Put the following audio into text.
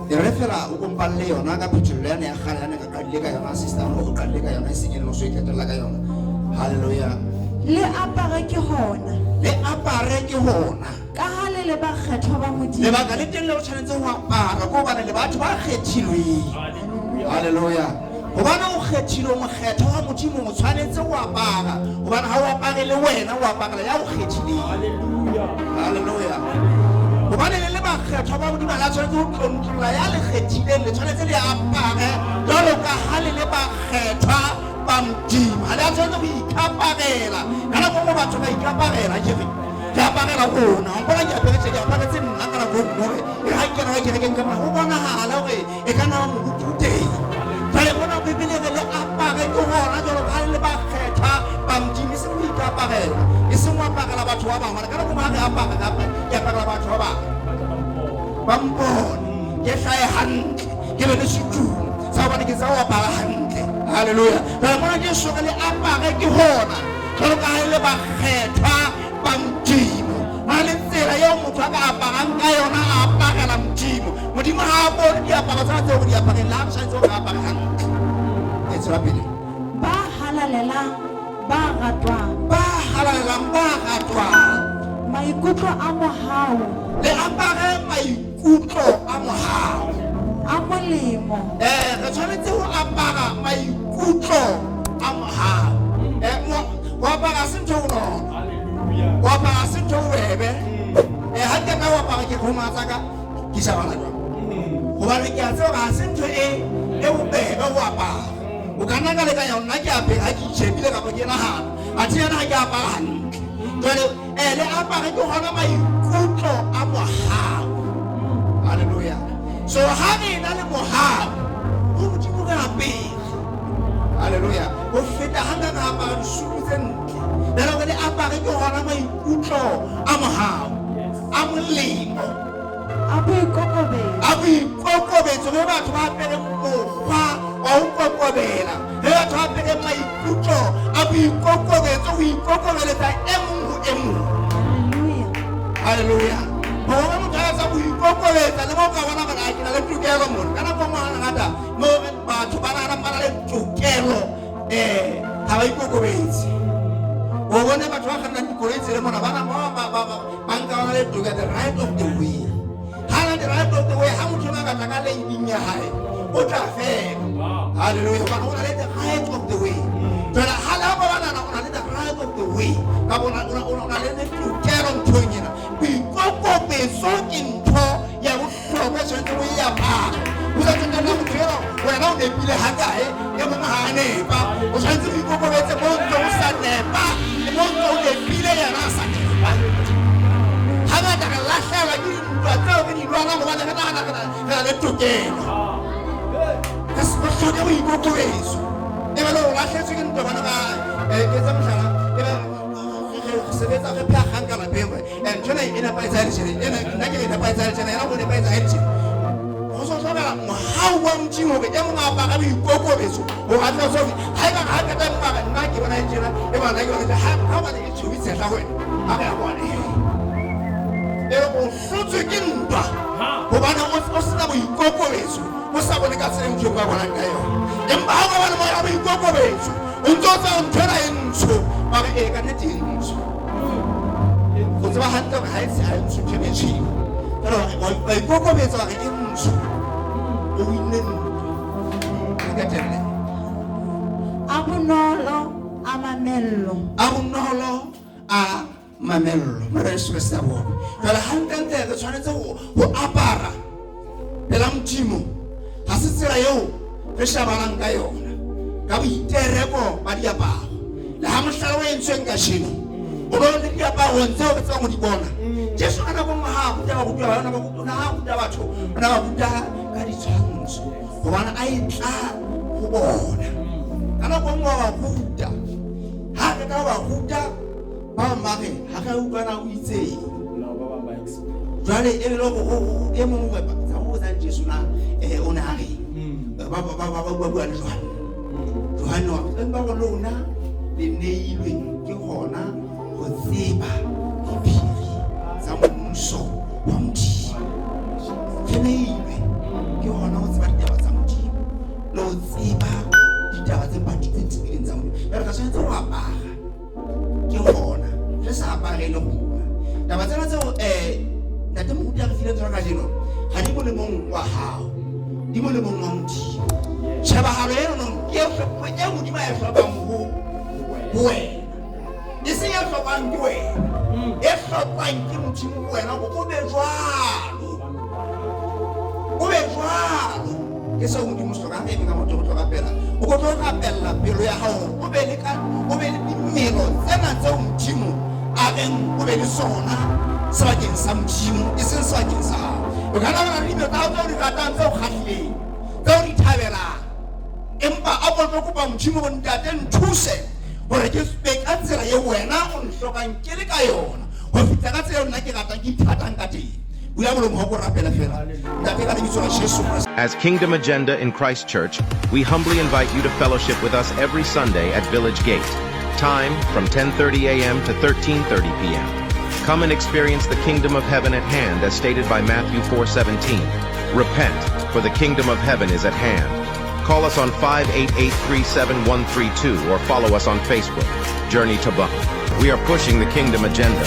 The refera ukumpalle yona ka phuthulo ya ne ya gala ya ne ka qadile ka yona sister o qadile ka yona singeng no so iketela ka yona. Hallelujah. Le apare ke hona. Le apare ke hona. Ka ha le ba kgethwa ba Modimo. Le ba ka le teng le o tshwanetse ho apara go bana le batho ba kgethilweng. Hallelujah. Go bana o kgethilwe mo kgetho wa Modimo o tshwanetse ho apara. Go bana ha o apare le wena o apara ya o kgethileng. Hallelujah. Hallelujah. Go bana le ba kgetho ba Modimo la tshwanetse ho tlontlolwa ya le kgethileng le tshwanetse le apare jwalo ka ha le ba kgetho ba Modimo. Ha le tshwanetse go ikaparela. Kana go batho ba ikaparela ke re ke aparela rona o bona ke aparetse ke aparetse nna kana go gore e ha ke ra ke re ke nka go bona hala gore e kana mo bututeng jale bona bibele le apare ke hona jalo ka le ba kgetha ba Modimo se go ikaparela e se mo aparela batho ba bangwe kana go ba re apara gape ke aparela batho ba bangwe ba mpone ke hlae hantle ke be le sethumo sa bona ke sa o apara hantle. Hallelujah. Jale bona ke so le apare ke hona jalo ka le ba kgetha ba Modimo ha le tsela ya motho a ka aparang ka yona a aparela Modimo. Modimo ha a bone diaparo tsa tseo di aparela ha tshwanetse go apara hantle. E tsela pele Ba halalelang ba ratwang. ba halalelang ba ratwang Maikutlo a mohau. le apare maikutlo a mohau. A molemo. Re tshwanetse ho apara maikutlo a mohau. Wa apara sentho uno wa apara sentho bebe ha ke ka wa apara ke khoma tsaka ke sa bana jwa go ba re ke a tseo ga sentho e bobebe go apara o kana ka le ka yona ke apere ha ke tshebile ka go ke nagana a tsena ke apara hantle jwale le apara ke gona maikutlo a mohau. Hallelujah. So ha re na le mohau go Modimo ka apere. Hallelujah. Go feta hanga ka apara disutu tse ntle le go le apare ke gona maikutlo a mohau a molemo A boikokobetso. a boikokobetso ge batho ba apere mokgwa wa ho kokobela ge batho ba apere maikutlo a boikokobetso go ikokobeletsa e mong ho e mong. Hallelujah. Hallelujah. Bona motho a sa boikokobetsa le mo ka bona ba ke na le tokelo mona kana go ngwana ngata mo batho ba rana ba le tokelo ha ba ikokobetse. O bona batho ba kana dikoletse le mona bana ba nka ba le tokelo the right of the way. Hala the right of the way ha motho ba ka ka le inya hae o tla fela. Hallelujah. Ba bona le the right of the way. Jona hala ba bana na ona le the right of the way. Ka bona ona le tokelo ntonyena. Boikokobetso ke ntho ya bohlokwa tshwanetse o e apare. O sa tshwanela go dira wena o nepile ha kae e mongwe ha a nepa o tshwanetse o ikokobetse mo ntse o sa nepa le mo ntse o nepile yena a sa nepa. Hangata re lahlehelwa ke dintwa tseo re di lwanang gobane re nagana re na le tokelo ka tlhoke boikokobetso e be le o latlhetswe ke ntwa bana ba ke tsa motlhala e be sebetsa re phagang ka lapeng ntshona e nepaetsa le tšhelete nna ke le nepaetsa le tšhelete ena go nepaetsa le tšhelete go so tlhokela mohau wa Modimo gore e mongwe apara boikokobetso go gatla sofi ga e ka ga kata mpaka nna ke bona e tšena e bana ke bona ga bane e tshobitsetla go wena ga re ya bone e go hlotswe ke ntwa gobane o sena boikokobetso o sa bone ka tsela motho ba bonang ka yone empa ga go bane mo ya boikokobetso o ntse o tsa nthwena e ntsho ba re e ka nnete e ntsho go tseba hantle gore ga e se ga e ntsho ntho e tshimo ba ikokobetsa ba re ke ntsho o winne ntho ka telle A bonolo a mamello. a bonolo a mamello mo re se se bona jala hantle re tshwanetse go apara pela Modimo ga se tsela eo re shabanang ka yona ka boitereko ba diaparo le ha mohlala o entsweng ka sheno o no le diaparong tseo re tsang go di bona Jesu ana go ha go tla go tla na go tla ha go tla batho na ba buta ka ditshwantsho go bana a itla go bona kana go mo ba buta ha re ka ba buta ba mare ha ka utlwana o itseng jwale e le go e mongwe ba tsa go tsa Jesu na o na re ba bua le Johane wa ba go lona le neilwe ke gona go tseba diphiri tsa mmuso wa Modimo ke neilwe o tseba ditaba tse padi tse tsebileng tsa Modimo re ka tshwanetse go apara ke gona re sa apare le gona taba tsena tseo ntate moruti a re file tsona ka jeno ga di molemong wa gago di molemong wa Modimo tšhabagalo eno ke e Modimo a e tlhokang go wena e seng e tlhokwang ke wena e tlhokwang ke Modimo wena go be jwalo ke seo Modimo se tlhokang e ka motho go tlhokapela o go tlhokapela pelo ya gago o be le dimelo tsena tseo Modimo a reng o be le sona sebakeng sa Modimo e seng sebakeng sa gago o ka nagana le dimelo tsa gago tseo di ratang tseo kgatlhileng tseo di thabelang empa a go tlo kopa Modimo go ntate nthuse gore ke be ka tsela ye wena o nhlokang ke le ka yona go fitla ka tsela nna ke ratang ke ithatang ka teng. As Kingdom Agenda in Christchurch, we humbly invite you to fellowship with us every Sunday at Village Gate. Time from 10:30 a.m. to 13:30 p.m. Come and experience the Kingdom of Heaven at hand as stated by Matthew 4:17. Repent, for the Kingdom of Heaven is at hand. Call us on 588-37132 or follow us on Facebook. Journey to Buck. We are pushing the Kingdom Agenda.